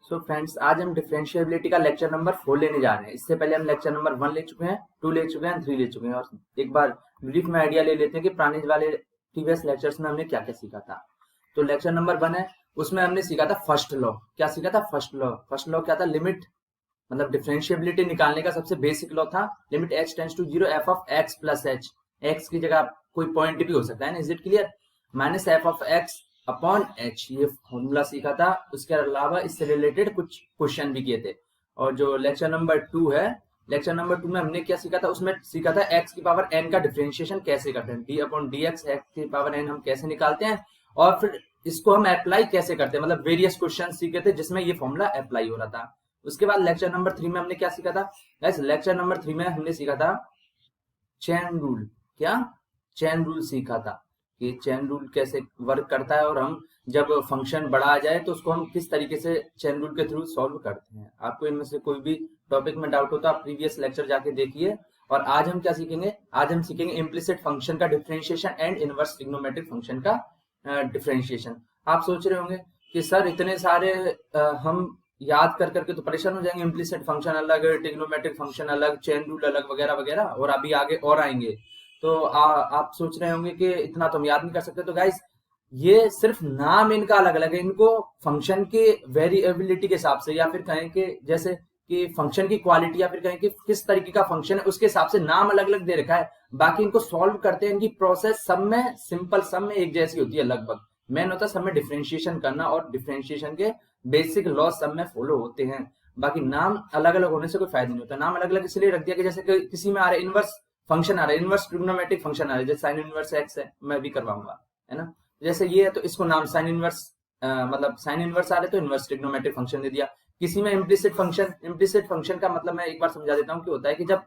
So friends, आज हम differentiability का लेक्चर नंबर 4 लेने जा रहे हैं। इससे पहले हम लेक्चर नंबर 1 ले चुके हैं, 2 ले चुके हैं, 3 ले चुके हैं। और एक बार ब्रीफ में आइडिया ले लेते हैं कि पुराने वाले प्रीवियस लेक्चर्स में हमने क्या क्या सीखा था। तो लेक्चर नंबर 1 है, उसमें हमने सीखा था फर्स्ट लॉ। क्या सीखा था? First law. फर्स्ट लॉ क्या था? लिमिट, मतलब डिफरेंशिएबिलिटी निकालने का सबसे बेसिक लॉ था limit h tends to 0 f of x plus h। x की जगह कोई पॉइंट भी हो सकता है ना, is it clear? Minus f of x upon h, ये फॉर्मूला सीखा था। उसके अलावा इससे रिलेटेड कुछ क्वेश्चन भी किए थे। और जो लेक्चर नंबर 2 है, लेक्चर नंबर 2 में हमने क्या सीखा था? उसमें सीखा था x की पावर n का डिफरेंशिएशन कैसे करते हैं, d अपॉन dx, x की पावर n हम कैसे निकालते हैं, और फिर इसको हम अप्लाई कैसे करते हैं। मतलब वेरियस क्वेश्चन सीखे थे जिसमें ये फॉर्मूला अप्लाई हो रहा था। उसके बाद लेक्चर नंबर 3 में हमने क्या सीखा था? लेक्चर नंबर 3 में हमने सीखा था चेन रूल। क्या? चेन रूल सीखा था कि चेन रूल कैसे वर्क करता है, और हम जब फंक्शन बड़ा आ जाए तो उसको हम किस तरीके से चेन रूल के थ्रू सॉल्व करते हैं। आपको इनमें से कोई भी टॉपिक में डाउट हो तो आप प्रीवियस लेक्चर जाके देखिए। और आज हम क्या सीखेंगे? आज हम सीखेंगे इम्प्लिसिट फंक्शन का differentiation and inverse trigonometric function का डिफरेंशिएशन। आप सोच रहे होंगे कि सर इतने सारे हम याद कर करके तो परेशान हो जाएंगे, इम्प्लिसिट फंक्शन अलग, ट्रिग्नोमेट्रिक फंक्शन अलग, चेन रूल अलग, वगैरह वगैरह, और अभी आगे और आएंगे। तो आप सोच रहे होंगे कि इतना तो हम याद नहीं कर सकते। तो गाइस, ये सिर्फ नाम इनका अलग अलग है। इनको फंक्शन के वेरिएबिलिटी के हिसाब से, या फिर कहें कि जैसे कि फंक्शन की क्वालिटी, या फिर कहें कि किस तरीके का फंक्शन है, उसके हिसाब से नाम अलग अलग दे रखा है। बाकी इनको सॉल्व करते हैं, इनकी प्रोसेस सब में सिंपल, सब में एक जैसी होती है लगभग। मेन होता है सब में डिफरेंशिएशन करना, और डिफरेंशिएशन के बेसिक लॉ सब में फॉलो होते हैं। बाकी नाम अलग अलग होने से कोई फायदा नहीं होता। नाम अलग अलग इसलिए रख दिया कि जैसे किसी में आ रहा है इनवर्स फंक्शन, आ रहा है इनवर्स ट्रिग्नोमेट्रिक फंक्शन आ रहा है, जैसे साइन इनवर्स एक्स है, मैं भी करवाऊंगा, है ना। जैसे ये है तो इसको नाम साइन इनवर्स, मतलब साइन इनवर्स आ रहे तो इनवर्स ट्रिग्नोमेट्रिक फंक्शन दे दिया। किसी में इम्प्लिसिट फंक्शन, इम्प्लिसिट फंक्शन का मतलब मैं एक बार समझा देता हूँ कि होता है कि जब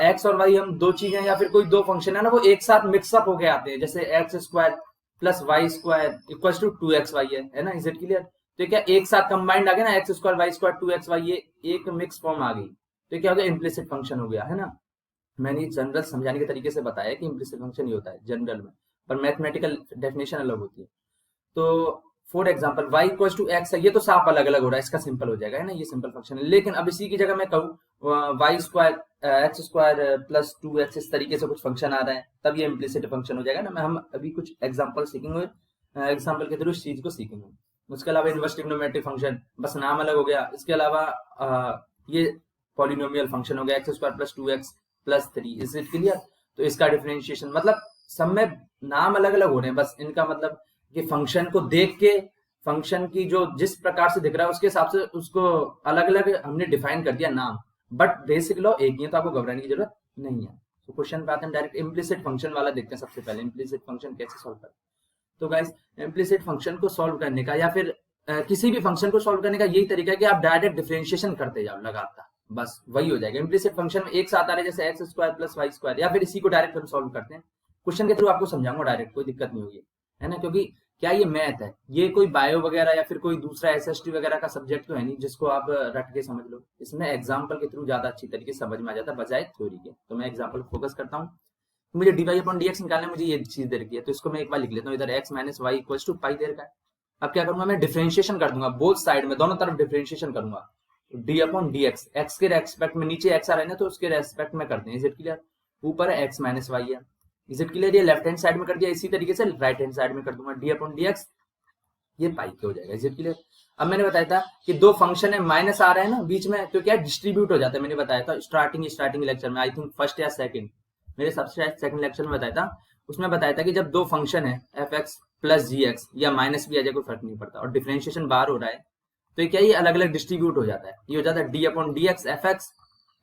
एक्स और वाई, हम दो चीजें या फिर कोई दो फंक्शन है ना, वो एक साथ मिक्सअप होके आते हैं। जैसे x square plus y square equal to 2x y है ना, इज इट क्लियर? तो क्या एक साथ कंबाइंड आ गया ना, x square y square 2x y, ये एक मिक्स फॉर्म आ गई। तो क्या हो गया? इम्प्लिसिट फंक्शन हो गया, है ना। मैंने जनरल समझाने के तरीके से बताया कि इम्प्लिसिट फंक्शन ही होता है जनरल में, पर मैथमेटिकल डेफिनेशन अलग होती है। तो for example y equal to x है, ये तो साफ अलग अलग हो रहा है, इसका सिंपल हो जाएगा, है ना, ये सिंपल फंक्शन है। लेकिन अब इसी की जगह मैं कहूँ y square x square plus 2x, इस तरीके से कुछ फंक्शन आ रहा है, तब ये इम्प्लिसिट फंक्शन हो जाएगा ना। हम अभी कुछ एग्जाम्पल सीखेंगे, एग्जाम्पल के थ्रू इस चीज को सीखेंगे। उसके अलावा इनवर्स ट्रिग्नोमेट्रिक फंक्शन, बस नाम अलग हो गया। इसके अलावा ये पॉलिनोमियल फंक्शन हो गया x square plus 2x plus 3, is it clear? तो इसका डिफरेंशिएशन, मतलब सब में नाम अलग अलग हो रहे हैं, बस इनका मतलब कि फंक्शन को देख के, फंक्शन की जो जिस प्रकार से दिख रहा है उसके हिसाब से उसको अलग अलग हमने डिफाइन कर दिया नाम, बट बेसिक लॉ एक ही है, तो आपको घबराने की जरूरत नहीं है। तो क्वेश्चन पे आते हैं डायरेक्ट। इम्प्लिसिट फंक्शन वाला देखते हैं सबसे पहले, इम्प्लिसिट फंक्शन कैसे सॉल्व करें। तो गाइस, इम्प्लिसिट फंक्शन को सॉल्व करने का, या फिर किसी भी फंक्शन को सॉल्व करने का यही तरीका है कि आप डायरेक्ट डिफरेंशिएशन करते जाओ लगातार, बस वही हो जाएगा। इम्प्लिसिट फंक्शन में एक साथ आ रहे जैसे x square plus y square, या फिर इसी को डायरेक्ट हम सॉल्व करते हैं। क्वेश्चन के थ्रू आपको समझाऊंगा डायरेक्ट, कोई दिक्कत नहीं होगी, है ना। क्योंकि क्या ये मैथ है, ये कोई बायो वगैरह या फिर कोई दूसरा एसएसटी वगैरह का सब्जेक्ट तो है नहीं जिसको आप रट के समझ लो। इसमें एग्जाम्पल के थ्रू ज्यादा अच्छी तरीके से समझ में आ जाता है बजाय थ्योरी के। तो मैं एग्जाम्पल फोकस करता हूँ। तो मुझे d y upon d x निकालना है, मुझे ये चीज दे रखी है, तो इसको मैं एक बार लिख लेता हूँ। इधर x minus y equal to pi दे रखा है। अब क्या करूंगा? मैं डिफरेंशिएशन कर दूंगा बोथ साइड में, दोनों तरफ डिफरेंशिएशन करूंगा। D upon d x, x के रेस्पेक्ट में, नीचे एक्स आ रहा है ना तो उसके रेस्पेक्ट में करते हैं, इज इट क्लियर? ऊपर है एक्स माइनस वाई है, इज इट क्लियर? ये लेफ्ट हैंड साइड में कर दिया, इसी तरीके से राइट हैंड साइड में कर दूंगा डी अपॉन डी एक्स, ये पाई के हो जाएगा, इज इट क्लियर? अब मैंने बताया था कि दो फंक्शन है, माइनस आ रहा है ना बीच में, तो क्या डिस्ट्रीब्यूट हो जाता है। मैंने बताया था स्टार्टिंग लेक्चर में, आई थिंक फर्स्ट या सेकंड, मेरे सबसे सेकंड लेक्चर में बताया था। उसमें बताया था कि जब दो फंक्शन है एफ एक्स प्लस जी एक्स, या माइनस भी आ जाए कोई फर्क नहीं पड़ता, और डिफरेंशिएशन बाहर हो रहा है, तो क्या ये अलग अलग डिस्ट्रीब्यूट हो जाता है। ये हो जाता है d upon d x f x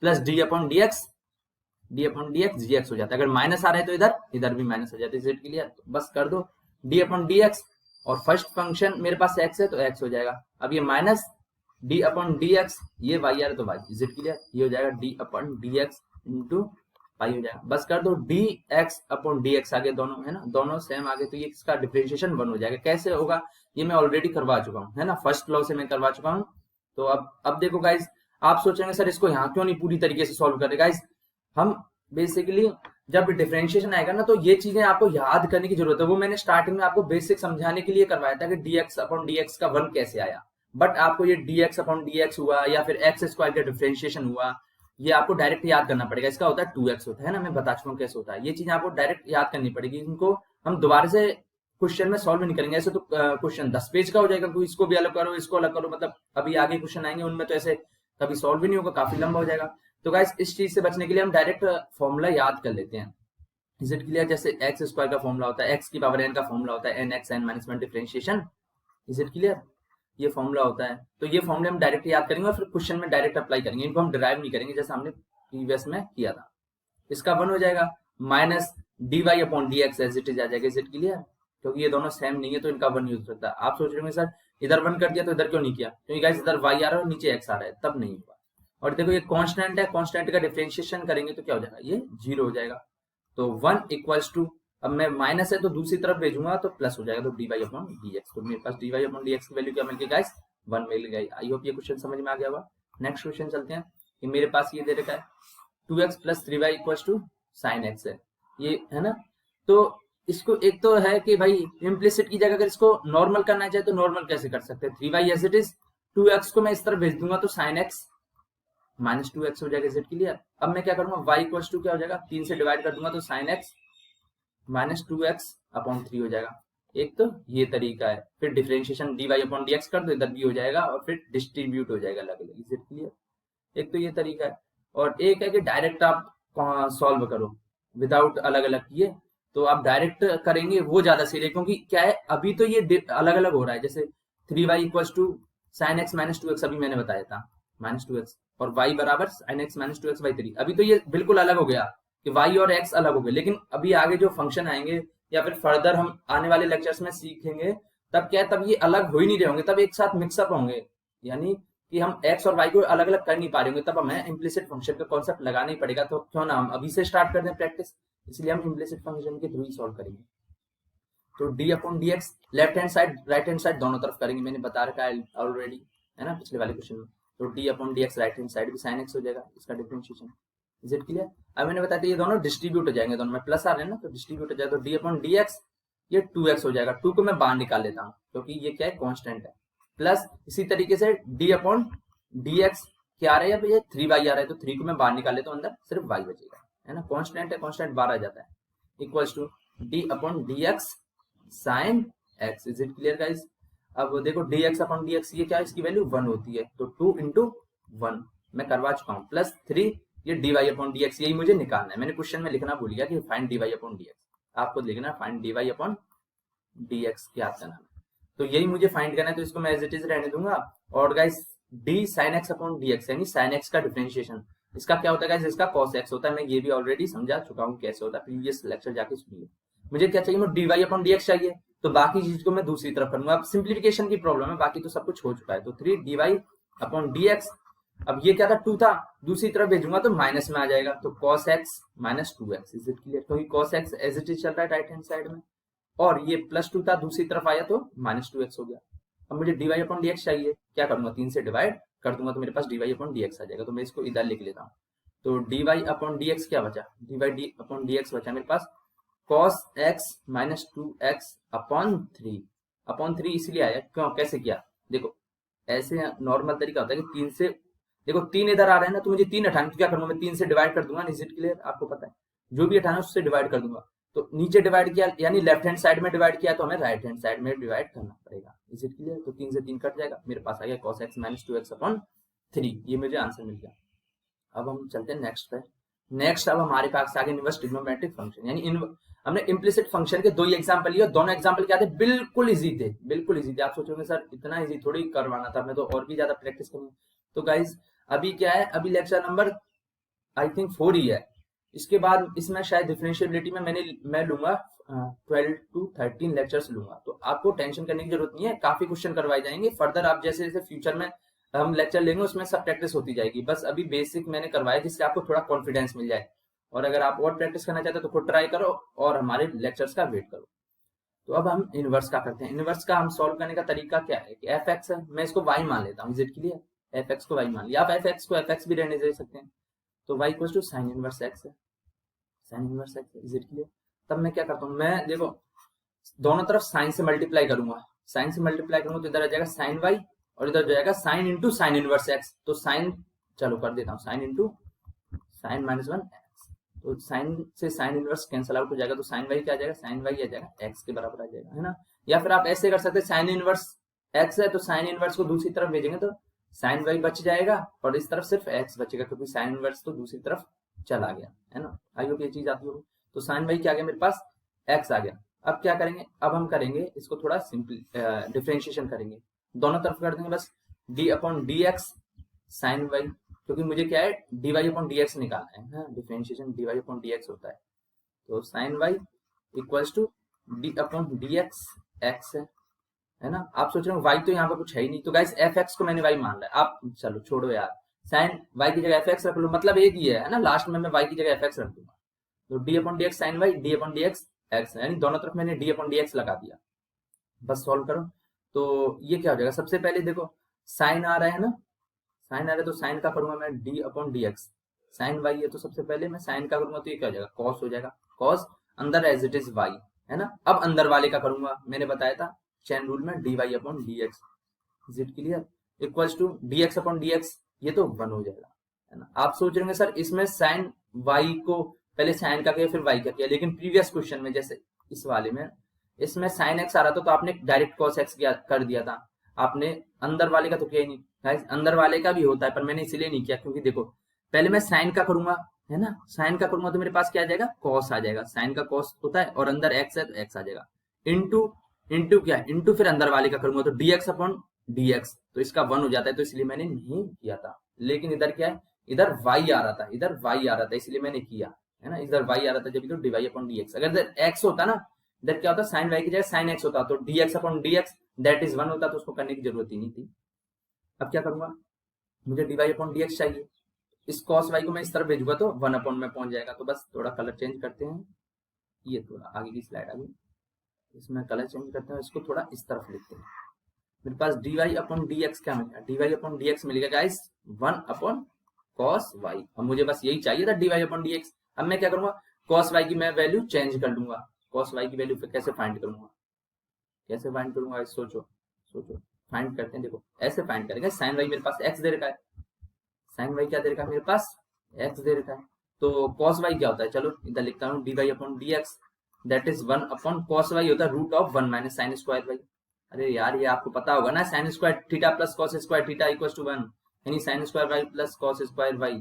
plus d upon d x g x हो जाता है। अगर माइनस आ रहा है तो इधर भी माइनस आ जाता है, इज इट क्लियर? तो बस कर दो डी अपॉन डी एक्स, और फर्स्ट फंक्शन मेरे पास एक्स है तो एक्स हो जाएगा। अब ये minus D upon d x, ये वाई आ रहा है तो वाई, इज इट क्लियर? ये हो जाएगा D upon d x into pi हो जाएगा। बस कर दो D x upon d x, आगे दोनों है ना, दोनों सेम आगे, तो ये इसका डिफरेंशिएशन 1 हो जाएगा। कैसे होगा ये मैं ऑलरेडी करवा चुका हूँ, है ना, फर्स्ट लॉ से मैं करवा चुका हूँ। तो अब देखो गाइज, आप सोचेंगे सर इसको यहाँ क्यों नहीं पूरी तरीके से सॉल्व कर रहे। गाइज, हम बेसिकली जब डिफरेंशिएशन आएगा ना तो ये चीजें आपको याद करने की जरूरत है। वो मैंने स्टार्टिंग में आपको बेसिक समझाने के लिए करवाया था कि dx अपॉन dx का 1 कैसे आया, बट आपको ये dx अपॉन dx हुआ या फिर एक्स स्क्वायर का डिफरेंशिएशन हुआ, ये आपको डायरेक्ट याद करना पड़ेगा। इसका होता है 2x होता है ना, मैं बता चुका हूँ कैसे होता है। ये चीज आपको डायरेक्ट याद करनी पड़ेगी, इनको हम दोबारा से क्वेश्चन में सॉल्व नहीं करेंगे। ऐसे तो क्वेश्चन 10 पेज का हो जाएगा, कोई इसको भी अलग करो इसको अलग करो, मतलब अभी आगे क्वेश्चन आएंगे उनमें तो ऐसे कभी सॉल्व भी नहीं होगा, काफी लंबा हो जाएगा। तो गाइस इस चीज से बचने के लिए हम डायरेक्ट फॉर्मूला याद कर लेते हैं। Is it clear? जैसे एक्स स्क्वायर का फॉर्मूला होता है, एक्स की पावर एन का फॉर्मूला होता है n x n minus one differentiation. Is it clear? ये फॉर्मूला होता है, तो ये फॉर्मूले हम डायरेक्ट याद करेंगे और फिर क्वेश्चन में डायरेक्ट अप्लाई करेंगे, इनको हम डिराइव नहीं करेंगे जैसे हमने प्रीवियस में किया था। इसका वन हो जाएगा minus d y upon d x as it is आ जाएगा। Is it clear? क्योंकि ये दोनों सेम नहीं है तो इनका वन यूज होता है। आप सोच रहे होंगे सर इधर वन कर दिया तो इधर क्यों नहीं किया? क्योंकि गाइस इधर वाई आ रहा है और नीचे एक्स आ रहा है, तब नहीं हुआ। और देखो ये कांस्टेंट है, कांस्टेंट का डिफरेंशिएशन करेंगे तो क्या हो जाएगा? ये जीरो हो जाएगा। तो वन इक्वल्स टू, अब मैं माइनस है तो दूसरी तरफ भेजूंगा तो प्लस हो जाएगा, तो d y upon d x. तो मेरे पास d y upon d x की वैल्यू क्या मिल गई गाइस? वन मिल गई। आई होप ये क्वेश्चन समझ में आ गया होगा। नेक्स्ट क्वेश्चन चलते हैं कि मेरे पास ये दे रखा है 2x plus 3y equals to sine x है, ये है ना। तो इसको एक तो है कि भाई इम्प्लिसिट की जगह अगर इसको नॉर्मल करना चाहे तो नॉर्मल कैसे कर सकते हैं? 3y as it is, 2x को मैं इस तरफ भेज दूंगा तो साइन एक्स माइनस 2x हो जाएगा। Is clear? अब मैं क्या करूंगा, y इक्वल्स टू क्या हो जाएगा, 3 से डिवाइड कर दूंगा तो sign x minus 2x upon 3 हो जाएगा। एक तो ये तरीका है, फिर डिफरेंशिएशन dy अपॉन dx कर दो, इधर भी हो जाएगा और फिर डिस्ट्रीब्यूट हो जाएगा अलग अलग। Is it clear? एक तो ये तरीका है, और एक है कि डायरेक्ट आप सॉल्व करो विदाउट अलग अलग किए। तो आप डायरेक्ट करेंगे वो ज्यादा सही है, क्योंकि क्या है अभी तो ये अलग अलग हो रहा है। जैसे 3y equals to sine x minus 2x अभी मैंने बताया था माइनस 2x, और y बराबर sign x minus 2x by 3। अभी तो ये बिल्कुल अलग हो गया कि y और x अलग हो गए, लेकिन अभी आगे जो फंक्शन आएंगे या फिर फर्दर हम आने वाले लेक्चर्स में सीखेंगे, तब क्या है, तब ये अलग हो ही नहीं रहे होंगे, तब एक साथ मिक्सअप होंगे। यानी कि हम x और y को अलग अलग कर नहीं पा रहे होंगे, तब हमें इम्प्लिसिट फंक्शन का कॉन्सेप्ट लगाना ही पड़ेगा। तो क्यों ना हम अभी से स्टार्ट कर दें प्रैक्टिस, इसलिए हम इम्प्लिसिट फंक्शन के थ्रू ही सॉल्व करेंगे। तो d upon d x left hand side right hand side दोनों तरफ करेंगे, मैंने बता रखा है ऑलरेडी, है ना, पिछले वाले क्वेश्चन में। तो d upon d x right hand side भी साइन एक्स हो जाएगा, इसका डिफरेंशिएशन। Is it clear? अब मैंने बताया ये दोनों डिस्ट्रीब्यूट हो जाएंगे, दोनों में प्लस आ रहे हैं ना, तो डिस्ट्रीब्यूट हो जाएगा। तो d अपॉन डी एक्स ये 2x हो जाएगा, 2 को मैं बाहर निकाल लेता हूँ क्योंकि ये क्या है, कांस्टेंट है। प्लस इसी तरीके से d अपॉन डी एक्स क्या आ रहा है, अब ये 3y आ रहा है, तो 3 को मैं बाहर निकाल लेता हूँ, अंदर सिर्फ y बचेगा, है ना, कांस्टेंट है, कांस्टेंट बाहर आ जाता है। Equals to d upon d x sine x. Is it clear guys? अब देखो dx अपॉन dx ये क्या है, इसकी वैल्यू 1 होती है, तो 2 इंटू 1 मैं करवा चुका हूँ, प्लस 3 ये dy अपॉन dx, यही मुझे निकालना है। मैंने क्वेश्चन में लिखना भूल गया कि फाइंड dy अपॉन dx, आपको लिखना है फाइंड dy अपॉन dx याद करना है, तो यही मुझे फाइंड करना है। तो इसको मैं एज इट इज रहने दूंगा। और guys d sin x upon dx यानी sin x का डिफरेंशिएशन, इसका क्या होता है गाइस, इसका cos x होता है। मैं ये भी ऑलरेडी समझा चुका हूँ कैसे होता है, प्रीवियस लेक्चर जाके सुनिए। मुझे क्या चाहिए, मुझे dy अपॉन dx चाहिए, तो बाकी चीज को मैं दूसरी तरफ करूंगा। अब सिंप्लीफिकेशन की प्रॉब्लम है, बाकी तो सब कुछ हो चुका है। तो 3 dy अपॉन dx, अब ये क्या था 2 था, दूसरी तरफ भेजूंगा तो माइनस में आ जाएगा, तो cos x minus 2x। Is it clear? क्योंकि cos x as it is चल रहा है राइट हैंड साइड में, और ये प्लस 2 था, दूसरी तरफ आया तो माइनस 2x हो गया। अब मुझे dy अपॉन dx चाहिए, क्या करूंगा, 3 से डिवाइड कर दूंगा तो मेरे पास dy अपॉन dx आ जाएगा। तो मैं इसको इधर लिख लेता हूँ, तो dy अपॉन dx क्या बचा, dy अपॉन dx बचा मेरे पास cos x minus 2x upon 3 इसलिए आया क्यों, कैसे किया, देखो ऐसे नॉर्मल तरीका होता है कि 3 से, देखो 3 इधर आ रहे हैं ना, तो मुझे 3 हटाना, तो क्या करूंगा मैं 3 से डिवाइड कर दूंगा। Is it clear? आपको पता है जो भी हटाना उससे डिवाइड कर दूंगा। तो नीचे डिवाइड किया यानी लेफ्ट हैंड साइड में डिवाइड किया, तो हमें राइट हैंड साइड में डिवाइड करना पड़ेगा। Is it clear? तो 3 से 3 कट जाएगा, मेरे पास आ गया cos x minus 2x upon 3, ये मुझे आंसर मिल गया। अब हम चलते हैं नेक्स्ट पे। नेक्स्ट अब हमारे पास आगे इनवर्स ट्रिग्नोमेट्रिक फंक्शन, यानी हमने इम्प्लिसिट फंक्शन के 2 ही एग्जांपल लिए, दोनों एग्जांपल क्या थे, बिल्कुल इजी थे, बिल्कुल इजी थे। आप सोचोगे सर इतना इजी थोड़ी करवाना था, मैं तो और भी ज्यादा प्रैक्टिस करूँ। तो गाइज अभी क्या है, अभी लेक्चर नंबर आई थिंक 4 ही है, इसके बाद इसमें शायद डिफरेंशिएबिलिटी में मैं लूंगा 12 to 13 लेक्चर्स लूंगा। तो आपको टेंशन करने की जरूरत नहीं है, काफी क्वेश्चन करवाए जाएंगे। फर्दर आप जैसे जैसे फ्यूचर में हम लेक्चर लेंगे उसमें सब प्रैक्टिस होती जाएगी, बस अभी बेसिक मैंने करवाया जिससे आपको थोड़ा कॉन्फिडेंस मिल जाए। और अगर आप और प्रैक्टिस करना चाहते हो तो खुद ट्राई करो और हमारे लेक्चर्स का वेट करो। तो अब हम इनवर्स का करते हैं। इनवर्स का हम सॉल्व करने का तरीका क्या है कि एफ एक्स है, मैं इसको वाई मान लेता हूँ, is it clear? F x को वाई मान लिया, आप एफ एक्स को एफ एक्स भी रहने दे सकते हैं। तो y equal to sine inverse x है, sine inverse x, is it clear? तब मैं क्या करता हूँ, मैं देखो दोनों तरफ साइन से मल्टीप्लाई करूंगा, साइन से मल्टीप्लाई करूंगा तो इधर आ जाएगा साइन वाई और इधर जाएगा sine into sine inverse x. तो साइन, चलो कर देता हूँ, sine into sine minus 1 x. तो साइन से साइन इनवर्स कैंसिल आउट हो जाएगा, तो साइन वाई क्या आ जाएगा, साइन वाई आ जाएगा एक्स के बराबर आ जाएगा, है ना। या फिर आप ऐसे कर सकते हैं, साइन इनवर्स एक्स है तो साइन इनवर्स को दूसरी तरफ भेजेंगे तो साइन वाई बच जाएगा और इस तरफ सिर्फ एक्स बचेगा, क्योंकि साइन इनवर्स तो दूसरी तरफ चला गया, है ना। आई होप ये चीज आती होगी। तो साइन वाई क्या आ गया मेरे पास, एक्स आ गया। अब क्या करेंगे, अब हम करेंगे इसको थोड़ा सिंपल डिफरेंशिएशन करेंगे, दोनों तरफ कर देंगे बस d upon d x sine y, क्योंकि मुझे क्या है d y upon d x निकालना है ना, differentiation d y upon d x होता है। तो sine y equals to d upon d x x है ना। आप सोच रहे हो वाई तो यहाँ पे कुछ है ही नहीं, तो गाइस एफ एक्स को मैंने वाई मान रहा है। आप चलो छोड़ो यार, साइन वाई की जगह एफ एक्स रख लो, मतलब एक ही है ना, लास्ट में मैं वाई की जगह एफ एक्स रख दूंगा। तो d upon d x sine y, d upon d x x, यानी दोनों तरफ मैंने डी अपॉन डी एक्स लगा दिया। बस सॉल्व करो तो ये क्या हो जाएगा, सबसे पहले देखो साइन आ रहा है ना, साइन आ रहा है तो साइन का करूंगा मैं d upon d x, sine y है तो सबसे पहले मैं साइन का करूंगा तो ये क्या हो जाएगा, कॉस हो जाएगा, कॉस अंदर एज इट इज वाई, है ना। अब अंदर वाले का करूंगा, मैंने बताया था चैन रूल में d y upon d x, is it clear, equals to d x upon d x, ये तो 1 हो जाएगा, है ना। आप सोच रहे हैं सर इसमें साइन वाई को पहले साइन का किया फिर वाई का किया, लेकिन प्रीवियस क्वेश्चन में जैसे इस वाले में इसमें साइन एक्स आ रहा था तो आपने डायरेक्ट कॉस एक्स कर दिया था, आपने अंदर वाले का तो किया ही नहीं। गाइस अंदर वाले का भी होता है पर मैंने इसलिए नहीं किया क्योंकि देखो पहले मैं साइन का करूंगा, है ना, साइन का करूंगा तो मेरे पास क्या आ जाएगा, कॉस आ जाएगा, साइन का कॉस होता है और अंदर एक्स है तो एक्स आ जाएगा, इंटू इंटू क्या है, इंटू फिर अंदर वाले का करूंगा तो dx अपॉन dx, तो इसका 1 हो जाता है, तो इसलिए मैंने नहीं किया था। लेकिन इधर क्या है, इधर y आ रहा था, इधर y आ रहा था इसलिए मैंने किया, है ना, इधर y आ रहा था जब तो dy अपॉन dx। अगर इधर x होता ना, इधर क्या होता, साइन y की जगह साइन x होता तो dx upon dx that is 1 होता, तो उसको करने की जरूरत ही नहीं थी। अब क्या करूंगा, मुझे dy अपॉन dx चाहिए, इस cos y को मैं इस तरफ भेजूंगा तो 1 अपॉन में पहुंच जाएगा। तो बस थोड़ा कलर चेंज करते हैं, ये थोड़ा आगे की स्लाइड आ गई, इसमें कलर चेंज करते हैं, इसको थोड़ा इस तरफ लिखते हैं। मेरे पास dy अपॉन dx क्या मिलेगा, dy अपॉन dx मिलेगा गाइस 1 अपॉन cos y। अब मुझे बस यही चाहिए था dy अपॉन dx। अब मैं क्या करूंगा, cos y की मैं वैल्यू चेंज कर लूंगा, cos y की वैल्यू फिर कैसे फाइंड करूंगा, कैसे फाइंड करूंगा, सोचो सोचो, फाइंड करते हैं। देखो ऐसे फाइंड करेंगे, साइन y मेरे पास x दे रखा है, साइन y क्या दे रखा है मेरे पास, x दे रखा है, तो cos y क्या होता है, चलो इधर लिखता हूँ dy upon dx that is 1 upon cos y होता है root of 1 minus sine square y। अरे यार ये आपको पता होगा ना, sine square theta plus cos square theta equal to 1, यानी sine square y plus cos square y,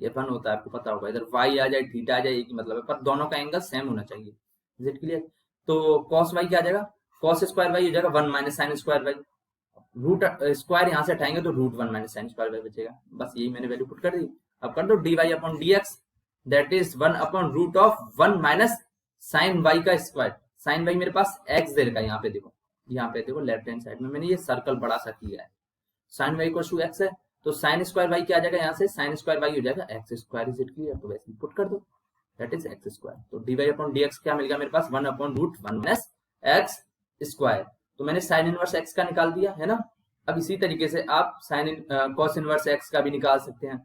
ये 1 होता है, आपको पता होगा। इधर y आ जाए थीटा आ जाए एक ही मतलब है, पर दोनों का एंगल सेम होना चाहिए, इज इट क्लियर। तो cos y क्या आ जाएगा, cos स्क्वायर y हो जाएगा 1 minus sine square y, root square यहाँ से हटाएंगे तो root 1 minus sine square y बचेगा। बस यही मैंने वैल्यू पुट कर दी। अब कर दो dy upon dx that is 1 upon root of 1 minus sine y का स्क्वायर, साइन y मेरे पास x दे रखा है, यहाँ पे देखो, यहाँ पे देखो लेफ्ट हैंड साइड में मैंने ये सर्कल बड़ा सा किया है, sine y equal to x है, तो साइन स्क्वायर y क्या आ जाएगा, यहाँ से साइन स्क्वायर y हो जाएगा x square, is it clear. तो वैसे पुट कर दो दैट इज एक्स स्क्वायर। तो dy अपॉन dx क्या मिलेगा मेरे पास, 1 upon root 1 minus x square. तो मैंने साइन इनवर्स x का निकाल दिया, है ना। अब इसी तरीके से आप साइन कॉस इनवर्स x का भी निकाल सकते हैं,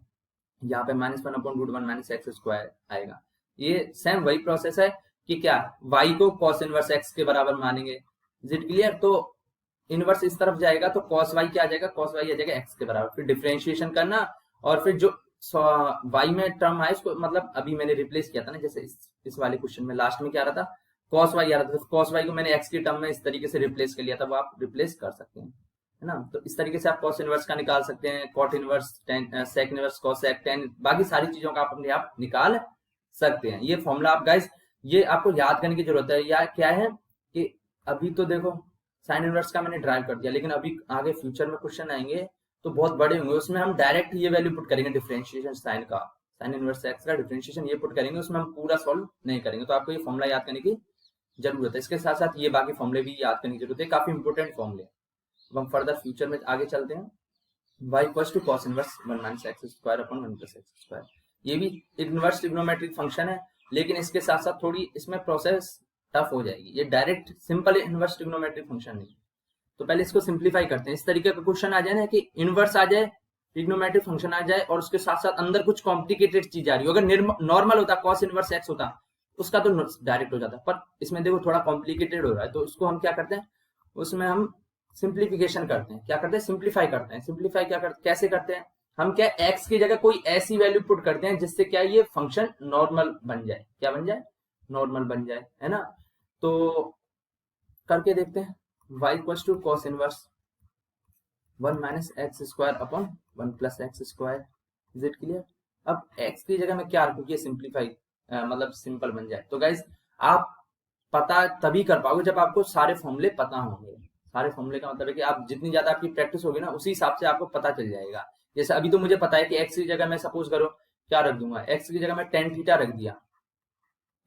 यहाँ पे -1 upon root 1 minus x square आएगा। ये सेम वही प्रोसेस है कि क्या y को cos इनवर्स x के बराबर मानेंगे, इज इट क्लियर। तो इनवर्स इस तरफ जाएगा तो cos y क्या आ जाएगा, cos y आ जाएगा x के बराबर, फिर डिफरेंशिएशन करना और फिर जो y में टर्म आए उसको, मतलब अभी मैंने रिप्लेस किया था ना, जैसे इस वाले क्वेश्चन में लास्ट में क्या आ रहा था, cos y आ रहा था, तो cos y को मैंने x की टर्म में इस तरीके से रिप्लेस कर लिया था, वो आप रिप्लेस कर सकते हैं, है ना। तो इस तरीके से आप cos इनवर्स का निकाल सकते हैं, cot inverse, sec inverse, cosec, tan, बाकी सारी चीजों का आप अपने आप निकाल सकते हैं। ये फॉर्मूला आप गाइस ये आपको याद करने की जरूरत है, या क्या है कि अभी तो देखो साइन इनवर्स का मैंने ड्राइव कर दिया, लेकिन अभी आगे फ्यूचर में क्वेश्चन आएंगे तो बहुत बड़े होंगे, उसमें हम डायरेक्ट ये वैल्यू पुट करेंगे, डिफरेंशिएशन साइन का, साइन इनवर्स एक्स का डिफरेंशिएशन ये पुट करेंगे, उसमें हम पूरा सॉल्व नहीं करेंगे। तो आपको ये फॉर्मूला याद करने की जरूरत है, इसके साथ साथ ये बाकी फॉर्मूले भी याद करने की जरूरत है, काफी इंपोर्टेंट फॉर्मूले। अब हम फर्दर फ्यूचर में आगे चलते हैं। y equals to cos inverse 1 minus x square upon 1 plus x square, ये भी इनवर्स ट्रिग्नोमेट्रिक फंक्शन है, लेकिन इसके साथ साथ थोड़ी इसमें प्रोसेस टफ हो जाएगी, ये direct simple inverse trigonometric function नहीं। तो पहले इसको सिंप्लीफाई करते हैं, इस तरीके का क्वेश्चन आ जाए ना कि इनवर्स आ जाए, ट्रिग्नोमेट्रिक फंक्शन आ जाए और उसके साथ साथ अंदर कुछ कॉम्प्लिकेटेड चीज आ रही हो, अगर नॉर्मल होता cos इनवर्स एक्स होता उसका तो डायरेक्ट हो जाता, पर इसमें देखो थोड़ा कॉम्प्लिकेटेड हो रहा है, तो उसको हम क्या करते हैं, उसमें हम सिंप्लीफिकेशन करते हैं। क्या करते हैं? सिंप्लीफाई करते हैं। सिंप्लीफाई क्या करते, कैसे करते हैं? हम क्या एक्स की जगह कोई ऐसी वैल्यू पुट करते हैं जिससे क्या ये फंक्शन नॉर्मल बन जाए। क्या बन जाए? नॉर्मल बन जाए, है ना। तो करके देखते हैं। y equals to cos inverse 1 minus x square upon 1 plus x square. Is it clear? अब x की जगह मैं क्या रखूँ कि सिंप्लीफाई मतलब सिंपल बन जाए। तो गाइज आप पता तभी कर पाओगे जब आपको सारे फॉर्मूले पता होंगे। सारे फॉर्मूले का मतलब है कि आप जितनी ज्यादा आपकी प्रैक्टिस होगी ना, उसी हिसाब से आपको पता चल जाएगा। जैसे अभी तो मुझे पता है कि x की जगह मैं सपोज करो क्या रख दूंगा, x की जगह मैं टेन थीटा रख दिया।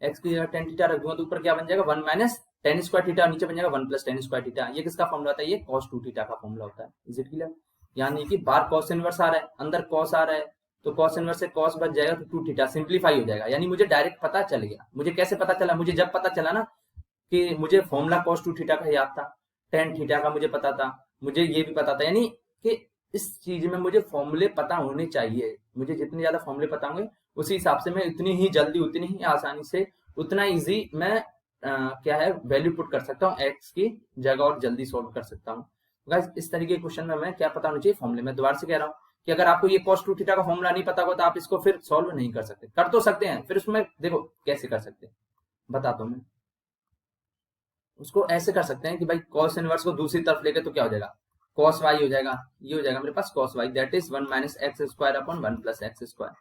x की जगह टेन थीटा रख दूंगा तो ऊपर क्या बन जाएगा? 1 माइनस टेन स्क्वायर थीटा, नीचे बन जाएगा 1 प्लस टेन स्क्वायर थीटा। ये किसका फॉर्मूला होता है? ये cos 2 थीटा का फॉर्मूला होता है। Is it clear? यानी कि बाहर cos इनवर्स आ रहा है, अंदर cos आ रहा है, तो cos इनवर्स से cos बच जाएगा तो 2 थीटा सिंप्लीफाई हो जाएगा। यानी मुझे डायरेक्ट पता चल गया। मुझे कैसे पता चला? मुझे जब पता चला ना कि मुझे फॉर्मूला cos 2 थीटा का याद था, टेन थीटा का मुझे पता था, मुझे ये भी पता था। यानी कि इस चीज में मुझे फॉर्मूले पता होने चाहिए। मुझे जितने ज्यादा फॉर्मूले पता होंगे उसी हिसाब से मैं उतनी ही जल्दी, उतनी ही आसानी से, उतना इजी मैं क्या है वैल्यू पुट कर सकता हूँ एक्स की जगह और जल्दी सॉल्व कर सकता हूँ। गाइस इस तरीके के क्वेश्चन में मैं क्या पता होना चाहिए? फॉर्मूले। मैं दोबारा से कह रहा हूँ कि अगर आपको ये cos 2 थीटा का फॉर्मूला नहीं पता होगा तो आप इसको फिर सॉल्व नहीं कर सकते। कर तो सकते हैं, फिर उसमें देखो कैसे कर सकते हैं, बताता हूँ मैं। उसको ऐसे कर सकते हैं कि भाई cos इनवर्स को दूसरी तरफ लेके तो क्या हो जाएगा? cos y हो जाएगा। ये हो जाएगा मेरे पास cos y, that is 1 minus x square upon 1 plus x square.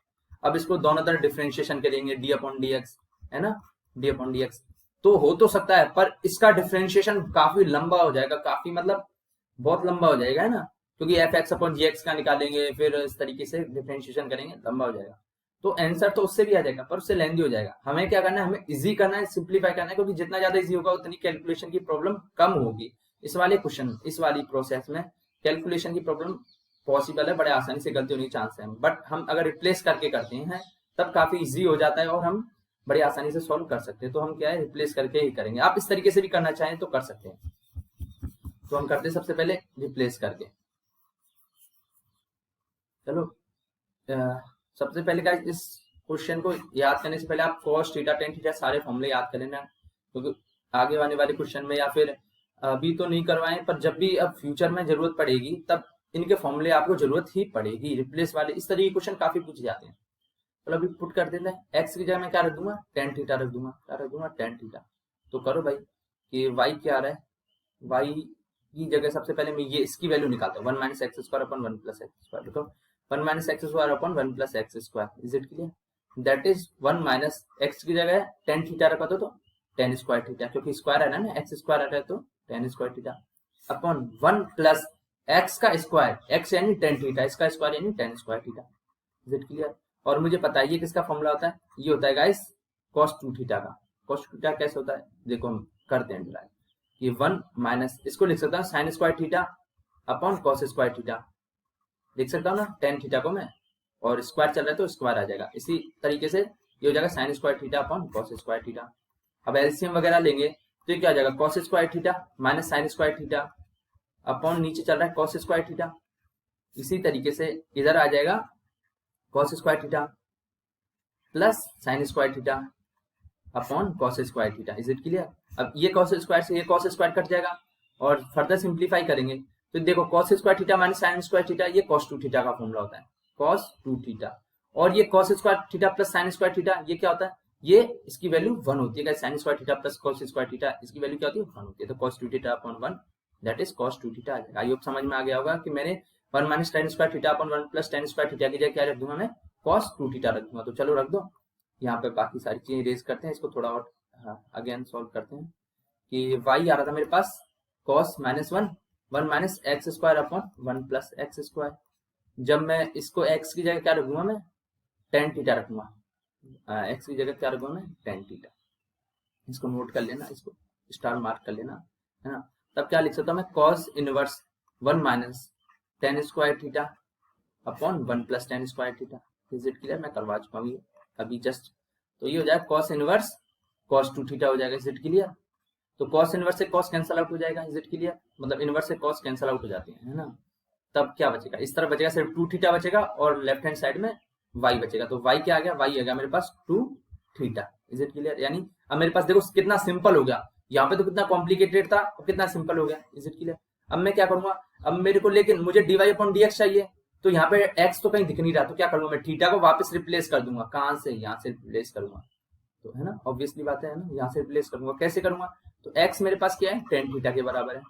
अब इसको दोनों तरफ डिफरेंशिएशन करेंगे, डी अपॉन डी एक्स, है ना, डी अपॉन डी एक्स। तो हो तो सकता है पर इसका डिफरेंशिएशन काफी लंबा हो जाएगा, काफी मतलब बहुत लंबा हो जाएगा, है ना, क्योंकि एफ एक्स अपॉन जी एक्स का निकालेंगे, फिर इस तरीके से डिफरेंशिएशन करेंगे, लंबा हो जाएगा। तो आंसर तो उससे भी आ जाएगा पर उससे लेंदी हो जाएगा। हमें क्या करना है? हमें इजी करना है, सिंप्लीफाई करना है, क्योंकि जितना ज्यादा इजी होगा उतनी कैलकुलेशन की प्रॉब्लम कम होगी। इस वाले क्वेश्चन, इस वाली प्रोसेस में कैलकुलेशन की प्रॉब्लम पॉसिबल है, बड़े आसानी से गलती होने के चांस है। बट हम अगर रिप्लेस करके करते हैं तब काफी इजी हो जाता है और हम बड़ी आसानी से सॉल्व कर सकते हैं। तो हम क्या है, रिप्लेस करके ही करेंगे। आप इस तरीके से भी करना चाहें तो कर सकते हैं। तो हम करते हैं सबसे पहले रिप्लेस करके। चलो सबसे पहले का इस क्वेश्चन को याद करने से पहले आप cos थीटा tan थीटा सारे फॉर्मूले याद कर लेना, क्योंकि आगे आने वाले क्वेश्चन में या फिर अभी तो नहीं करवाएं पर जब भी अब फ्यूचर में जरूरत पड़ेगी तब इनके फॉर्मूले आपको जरूरत ही पड़ेगी। रिप्लेस वाले इस तरीके के क्वेश्चन काफी पूछे जाते हैं। चलो अभी पुट कर देते हैं। एक्स की जगह मैं क्या रख दूंगा? tan थीटा रख दूंगा। क्या रख दूंगा? tan theta. तो करो भाई कि y क्या आ रहा है? y की जगह सबसे पहले मैं ये इसकी वैल्यू निकालता हूँ, 1 minus x square upon 1 plus x square. देखो 1 minus x square upon 1 plus x square. Is it clear? That is 1 minus x की जगह tan थीटा रखा तो tan स्क्वायर थीटा, क्योंकि स्क्वायर है ना, एक्स स्क्वायर आ रहा है तो tan square theta upon 1 plus x का स्क्वायर, एक्स यानी tan थीटा, इसका स्क्वायर यानी tan square theta. Is it clear? और मुझे पता है ये किसका फॉर्मूला होता है? ये होता है गाइस cos 2 थीटा का। cos 2 थीटा कैसे होता है देखो हम करते हैं ड्राइव। ये 1 माइनस, इसको लिख सकता हूँ sign square theta upon cos square theta, लिख सकता हूँ ना, tan थीटा को मैं, और स्क्वायर चल रहा है तो स्क्वायर आ जाएगा। इसी तरीके से ये हो जाएगा sign square theta upon cos square theta. अब एलसीएम वगैरह लेंगे तो ये क्या हो जाएगा? Cos square theta minus sine square theta upon नीचे चल रहा है कॉस स्क्वायर थीटा। इसी तरीके से इधर आ जाएगा cos square theta plus sign square theta upon cos square theta. Is it clear? अब ये कॉस स्क्वायर से ये कॉस स्क्वायर कट जाएगा और फर्दर सिंप्लीफाई करेंगे तो देखो cos square theta minus sine square theta, ये cos 2 थीटा का फॉर्मूला होता है, cos 2 थीटा। और ये cos square theta plus sign square theta, ये क्या होता है? ये इसकी वैल्यू 1 होती है। Sine square theta plus cos square theta, इसकी वैल्यू क्या होती है? 1 होती है। तो cos 2 theta upon 1 that is cos 2 theta आ जाएगा। आई होप समझ में आ गया होगा कि मैंने 1 minus tan square theta upon 1 plus tan square theta की जगह क्या रख दूंगा? मैं cos 2 थीटा रख दूंगा। तो चलो रख दो, यहाँ पे बाकी सारी चीजें रेज करते हैं, इसको थोड़ा और अगेन सॉल्व करते हैं। कि y आ रहा था मेरे पास cos minus 1 minus x square upon 1 plus x square. जब मैं इसको x की जगह क्या रखूंगा? मैं tan थीटा रखूंगा। x की जगह क्या रखूंगा? मैं tan थीटा। इसको नोट कर लेना, इसको स्टार मार्क कर लेना, है ना। तब क्या लिख सकता हूँ मैं? cos inverse 1 minus tan square theta upon 1 plus tan square theta. Is it clear? मैं करवा चुका हूँ ये अभी जस्ट। तो ये हो जाएगा cos इनवर्स cos 2 थीटा हो जाएगा। Is it clear? तो cos इनवर्स से cos कैंसल आउट हो जाएगा। Is it clear? मतलब इनवर्स से cos कैंसल आउट हो जाते हैं, है ना। तब क्या बचेगा? इस तरफ बचेगा सिर्फ 2 थीटा बचेगा और लेफ्ट हैंड साइड में y बचेगा। तो y क्या आ गया? y आ गया मेरे पास 2 थीटा। Is it clear? यानी अब मेरे पास देखो कितना सिंपल हो गया, यहाँ पे तो कितना कॉम्प्लिकेटेड था और कितना सिंपल हो गया। Is it clear? अब मैं क्या करूंगा, अब मेरे को लेकिन मुझे dy अपॉन dx चाहिए, तो यहाँ पे x तो कहीं दिख नहीं रहा, तो क्या करूंगा मैं थीटा को वापस रिप्लेस कर दूंगा, कहां से, यहाँ से रिप्लेस करूंगा, तो है ना ऑब्वियसली बात है ना, यहाँ से रिप्लेस करूंगा, कैसे करूंगा, तो x मेरे पास क्या है tan थीटा के बराबर है,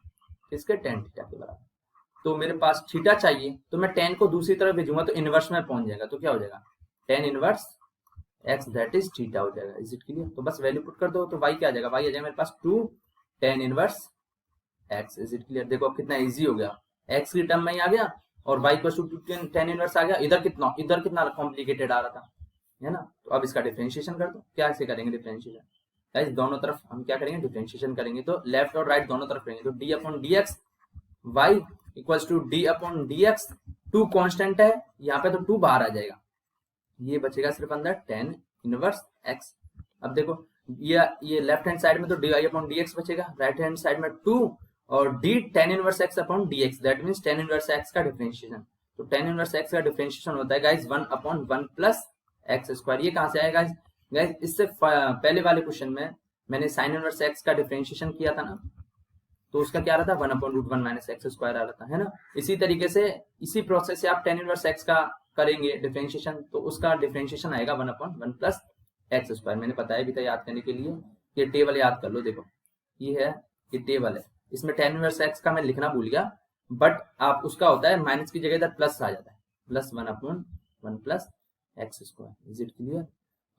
किसके, tan थीटा के बराबर, तो मेरे पास थीटा चाहिए, तो मैं tan को दूसरी तरफ भेजूंगा तो इनवर्स में पहुंच जाएगा, तो क्या हो जाएगा tan inverse x that is theta हो जाएगा, इज इट क्लियर, तो बस वैल्यू पुट कर दो, तो y क्या आ जाएगा, y आ जाएगा मेरे पास 2 tan inverse x, is it clear, देखो अब कितना इजी हो गया, x की टर्म में ही आ गया और y को tan इनवर्स आ गया, इधर कितना कॉम्प्लिकेटेड आ रहा था, है ना, तो अब इसका डिफरेंशिएशन कर दो, क्या ऐसे करेंगे डिफरेंशिएशन, गाइस दोनों तरफ हम क्या करेंगे डिफरेंशिएशन करेंगे, तो लेफ्ट और राइट दोनों तरफ करेंगे, तो d upon dx y equals to d upon dx, 2 constant है यहाँ पे, तो 2 बाहर आ जाएगा, ये बचेगा सिर्फ अंदर tan इनवर्स x, अब देखो ये लेफ्ट हैंड साइड में तो dy अपॉन dx बचेगा, राइट हैंड साइड में 2 और d tan inverse x upon dx, that means tan inverse x का डिफरेंशिएशन, तो tan इनवर्स x का डिफरेंशिएशन होता है guys 1 upon 1 plus x square, ये कहां से आएगा गाइस, गाइस इससे पहले वाले क्वेश्चन में मैंने sin इनवर्स x का डिफरेंशिएशन किया था ना, तो उसका क्या आ रहा था 1 upon root 1 minus x square आ रहा था, है ना, इसी तरीके से इसी प्रोसेस से आप tan इनवर्स x का करेंगे डिफरेंशिएशन, तो उसका डिफरेंशिएशन आएगा 1 अपॉन 1 प्लस एक्स स्क्वायर, मैंने बताया भी था याद करने के लिए, ये टेबल याद कर लो, देखो ये है, ये टेबल है, इसमें tan इनवर्स x का मैं लिखना भूल गया, बट आप उसका होता है माइनस की जगह इधर प्लस आ जाता है, plus 1 upon 1 plus x square, is it clear,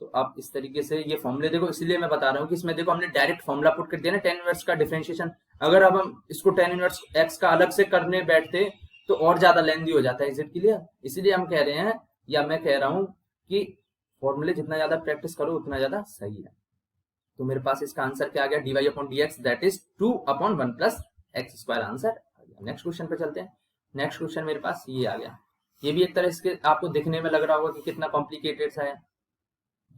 तो आप इस तरीके से ये फॉर्मूले देखो, इसलिए मैं बता रहा हूँ कि इसमें देखो हमने डायरेक्ट फॉर्मूला पुट कर दिया ना tan इनवर्स का डिफरेंशिएशन, अगर अब हम इसको tan इनवर्स x का अलग से करने बैठते तो और ज्यादा लेंथी हो जाता है, इज इट क्लियर, इसीलिए हम कह रहे हैं, या मैं कह रहा हूँ कि फॉर्मूले जितना ज्यादा प्रैक्टिस करो उतना ज्यादा सही है, तो मेरे पास इसका आंसर क्या आ गया, dy upon dx that is 2 upon 1 plus x square answer आ गया। नेक्स्ट क्वेश्चन पे चलते हैं, नेक्स्ट क्वेश्चन मेरे पास ये आ गया, ये भी एक तरह से आपको दिखने में लग रहा होगा कि कितना कॉम्प्लिकेटेड सा है,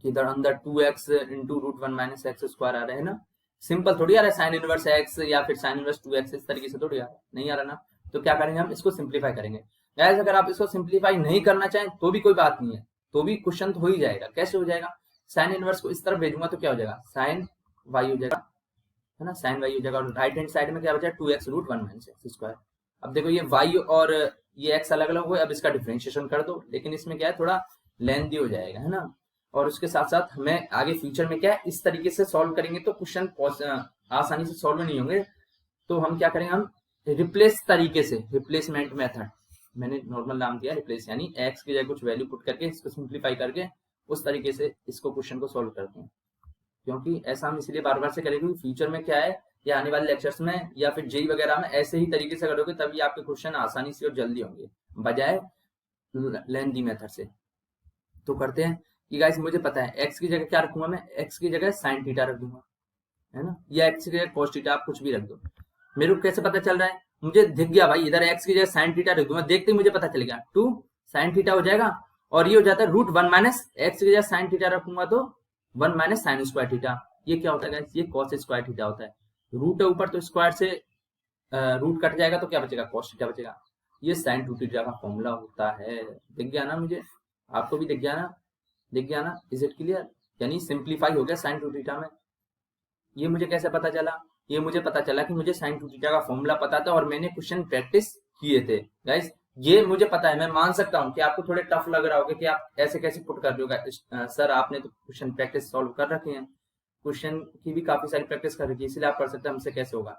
कि इधर अंदर 2x into root 1 minus x square आ रहा है ना, सिंपल थोड़ी आ रहा है साइन इनवर्स x या फिर साइन इनवर्स 2x, इस तरीके से थोड़ी आ रहा है, नहीं आ रहा ना, तो क्या करेंगे हम इसको सिंप्लीफाई करेंगे, गाइस अगर आप इसको सिंप्लीफाई नहीं करना चाहें तो भी कोई बात नहीं है, तो भी क्वेश्चन तो हो ही जाएगा, कैसे हो जाएगा, साइन इनवर्स को इस तरफ भेजूंगा तो क्या हो जाएगा साइन y हो जाएगा, है ना, साइन y हो जाएगा, और राइट हैंड साइड में क्या बचा 2x root 1 minus x square, अब देखो ये y और ये x अलग अलग हुए, अब इसका डिफरेंशिएशन कर दो, लेकिन इसमें क्या है थोड़ा लेंथी हो जाएगा, है ना, और उसके साथ साथ हमें आगे फ्यूचर में क्या है इस तरीके से सॉल्व करेंगे तो क्वेश्चन आसानी से सॉल्व नहीं होंगे, तो हम क्या करेंगे, हम रिप्लेस तरीके से, रिप्लेसमेंट मेथड, मैंने नॉर्मल नाम दिया रिप्लेस, यानी x की जगह कुछ वैल्यू पुट करके इसको सिंप्लीफाई करके उस तरीके से इसको क्वेश्चन को सॉल्व करते हैं, क्योंकि ऐसा हम इसलिए बार बार से करेंगे, फ्यूचर में क्या है या आने वाले लेक्चर्स में या फिर जेई वगैरह में ऐसे ही तरीके से करोगे तभी आपके क्वेश्चन आसानी से और जल्दी होंगे, बजाय लेंथी मेथड से, तो करते हैं कि गाइस मुझे पता है x की जगह क्या रखूंगा मैं, x की जगह साइन थीटा रख दूंगा, है ना, या x की जगह कॉस थीटा, आप कुछ भी रख दो, मेरे को कैसे पता चल रहा है, मुझे दिख गया भाई इधर x की जगह साइन थीटा रख दूंगा, देखते ही मुझे पता चल गया 2 साइन थीटा हो जाएगा, और ये हो जाता है रूट 1 माइनस एक्स की जगह साइन थीटा रखूंगा तो 1 माइनस साइन स्क्वायर थीटा, ये क्या होता है गाइस, ये कॉस स्क्वायर थीटा होता है, रूट है ऊपर तो स्क्वायर से रूट कट जाएगा तो क्या बचेगा कॉस थीटा बचेगा, ये साइन 2 थीटा का फॉर्मूला होता है, दिख गया ना मुझे, आपको भी दिख गया ना, दिख गया ना, इज इट क्लियर, यानी सिंप्लीफाई हो गया साइन 2 थीटा में, ये मुझे कैसे पता चला, ये मुझे पता चला कि मुझे साइन 2 थीटा का फॉर्मूला पता था और मैंने क्वेश्चन प्रैक्टिस किए थे, गाइस ये मुझे पता है, मैं मान सकता हूँ कि आपको थोड़े टफ लग रहा होगा कि आप ऐसे कैसे पुट कर रहे हो, सर आपने तो क्वेश्चन प्रैक्टिस सॉल्व कर रखे हैं, क्वेश्चन की भी काफी सारी प्रैक्टिस कर रखी है, इसलिए आप कर सकते हैं, हमसे कैसे होगा,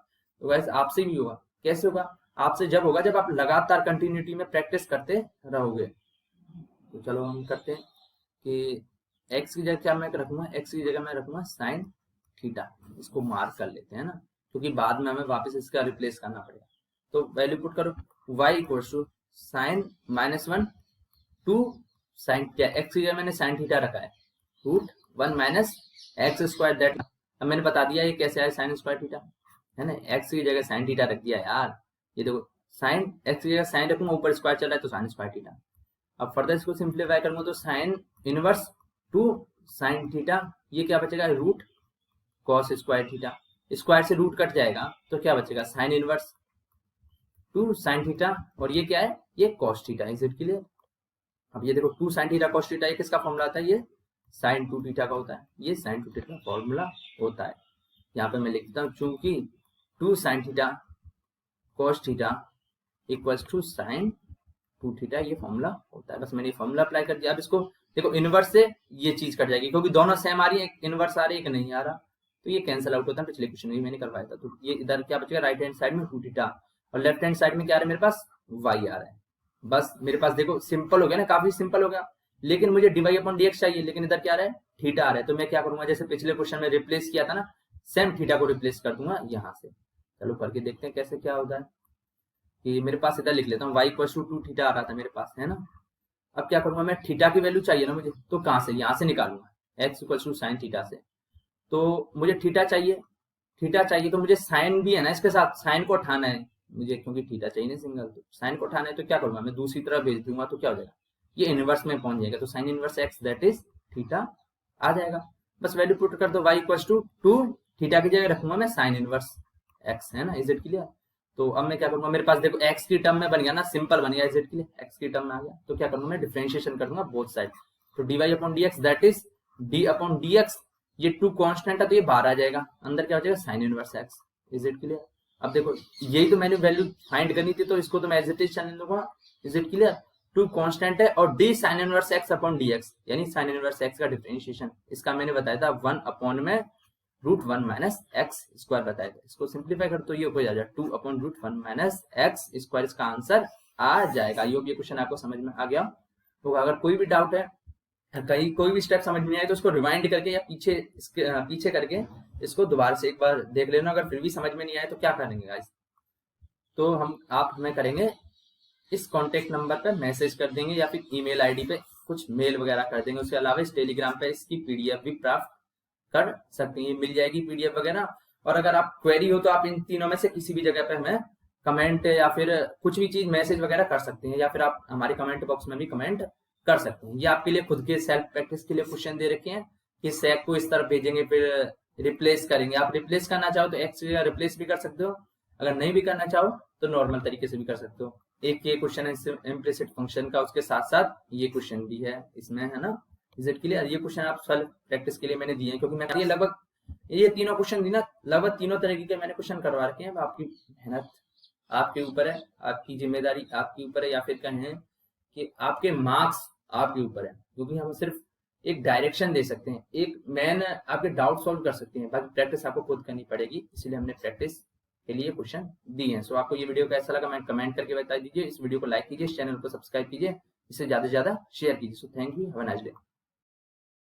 तो गाइस आपसे भी होगा, कैसे होगा, आपसे जब होगा जब आप लगातार कंटिन्यूटी में प्रैक्टिस करते रहोगे, तो चलो हम करते हैं कि x की जगह क्या मैं रखूंगा, x की जगह मैं रखूंगा साइन थीटा, इसको मार्क कर लेते हैं ना, क्योंकि बाद में हमें वापस इसका रिप्लेस करना पड़ेगा, तो वैल्यू पुट करो y equals to sine -1 to sine, क्या x की जगह मैंने साइन थीटा रखा है root 1 minus x square, that अब मैंने बता दिया ये कैसे आया साइन स्क्वायर थीटा, है ना, x की जगह साइन थीटा रख दिया यार, ये देखो साइन x की जगह साइन रखूंगा, ऊपर स्क्वायर चल रहा है तो साइन स्क्वायर थीटा, अब फर्दर इसको सिंप्लीफाई करूंगा तो साइन इनवर्स 2 साइन थीटा, ये क्या बचेगा root cos square theta, square से रूट कट जाएगा तो क्या बचेगा साइन इनवर्स 2 साइन थीटा, और ये क्या है ये cos theta, is it clear, अब ये देखो 2 साइन थीटा कॉस थीटा, ये किसका फॉर्मूला आता है, ये साइन 2 थीटा का होता है, ये साइन 2 थीटा का फॉर्मूला होता है, यहाँ पे मैं लिखता हूँ चूंकि 2 sine theta cos theta equals to sine 2 theta, ये फॉर्मूला होता है। बस मैंने ये फॉर्मूला अप्लाई कर दिया। अब इसको देखो इनवर्स से ये चीज कट जाएगी क्योंकि दोनों सेम आ रही है, इनवर्स आ रही है, एक नहीं आ रहा, तो ये कैंसिल आउट होता है। पिछले क्वेश्चन में मैंने करवाया था। तो ये इधर क्या बचेगा, राइट हैंड साइड में 2 थीटा और लेफ्ट हैंड साइड में क्या आ रहा है मेरे पास, y आ रहा है। बस मेरे पास देखो सिंपल हो गया ना, काफी सिंपल हो गया। लेकिन मुझे dy अपॉन dx चाहिए, लेकिन इधर क्या आ रहा है, थीटा आ रहा है। तो मैं क्या करूंगा, जैसे पिछले क्वेश्चन में रिप्लेस किया था ना, सेम थीटा को रिप्लेस कर दूंगा यहाँ से। चलो करके देखते हैं कैसे क्या होता है। कि मेरे पास इधर लिख लेता हूँ, y इक्वल टू 2 थीटा आ रहा था मेरे पास, है ना। अब क्या करूंगा मैं, थीटा की वैल्यू चाहिए ना मुझे, तो कहाँ से, यहाँ से निकालूंगा, x equal to sine theta से। तो मुझे थीटा चाहिए, थीटा चाहिए तो मुझे साइन भी है ना इसके साथ, साइन को उठाना है मुझे, क्योंकि थीटा चाहिए ना सिंगल, तो साइन को उठाना है। तो क्या करूंगा मैं, दूसरी तरफ भेज दूंगा, तो क्या हो जाएगा, ये इनवर्स में पहुंच जाएगा। तो sine inverse x that is theta आ जाएगा। बस वैल्यू पुट कर दो, y इक्वल टू 2 थीटा की जगह रखूंगा मैं साइन इनवर्स x, है ना। Is it clear. तो अब मैं क्या करूंगा, मेरे पास देखो x की टर्म में बन गया ना, सिंपल बन गया, इज इट क्लियर, x की टर्म में आ गया। तो क्या करूंगा मैं, डिफरेंशिएशन कर दूंगा बोथ साइड। तो dy upon dx that is d upon dx, ये 2 कांस्टेंट है तो ये बाहर आ जाएगा, अंदर क्या हो जाएगा, sign inverse x। Is it clear. अब देखो यही तो मैंने वैल्यू फाइंड करनी थी, तो इसको तो मैं एज इट इज चलने दूंगा। Is it clear. 2 कांस्टेंट है और d sign inverse x upon dx, यानी साइन इनवर्स x का डिफरेंशिएशन, इसका मैंने बताया था 1 अपॉन में √1 माइनस एक्स स्क्वायर बताया था। इसको सिंप्लीफाई कर तो ये हो जाएगा 2 अपॉन √1 माइनस एक्स स्क्वायर, इसका आंसर आ जाएगा। ये क्वेश्चन आपको समझ में आ गया। तो अगर कोई भी डाउट है, कहीं कोई भी स्टेप समझ नहीं आए, तो उसको रिवाइंड करके या पीछे करके इसको दोबारा से एक बार देख लेना। अगर फिर भी समझ में नहीं आए तो क्या करेंगे गाइस, तो हमें करेंगे, इस कॉन्टेक्ट नंबर पर मैसेज कर देंगे या फिर ईमेल आईडी पे कुछ मेल वगैरह कर देंगे। उसके अलावा इस टेलीग्राम पे इसकी पीडीएफ भी प्राप्त कर सकते हैं, मिल जाएगी पीडीएफ वगैरह। और अगर आप क्वेरी हो तो आप इन तीनों में से किसी भी जगह पे हमें कमेंट या फिर कुछ भी चीज मैसेज वगैरह कर सकते हैं, या फिर आप हमारे कमेंट बॉक्स में भी कमेंट कर सकते हैं। ये आपके लिए खुद के सेल्फ प्रैक्टिस के लिए क्वेश्चन दे रखे हैं कि सेक को इस तरफ भेजेंगे फिर रिप्लेस करेंगे। आप रिप्लेस करना चाहो तो एक्स का रिप्लेस भी कर सकते हो, अगर नहीं भी करना चाहो तो नॉर्मल तरीके से भी कर सकते हो। एक ये क्वेश्चन है इम्प्लिसिट फंक्शन का, उसके साथ साथ ये क्वेश्चन भी है इसमें, है ना। Is it clear. ये क्वेश्चन आप सेल्फ प्रैक्टिस के लिए मैंने दिए हैं, क्योंकि मैं ये लगभग ये तीनों क्वेश्चन दी ना, लगभग तीनों तरीके के मैंने क्वेश्चन करवा रखे हैं। आपकी मेहनत आपके ऊपर है, आपकी जिम्मेदारी आपके ऊपर है, या फिर कहें कि आपके मार्क्स आपके ऊपर है, क्योंकि हम सिर्फ एक डायरेक्शन दे सकते हैं, एक मेन आपके डाउट सॉल्व कर सकते हैं, बाकी प्रैक्टिस आपको खुद करनी पड़ेगी। इसलिए हमने प्रैक्टिस के लिए क्वेश्चन दिए हैं। सो आपको ये वीडियो कैसा लगा मैं कमेंट करके बता दीजिए। इस वीडियो को लाइक कीजिए, इस चैनल को सब्सक्राइब कीजिए, इसे ज्यादा से ज्यादा शेयर कीजिए। So thank you, have a nice day.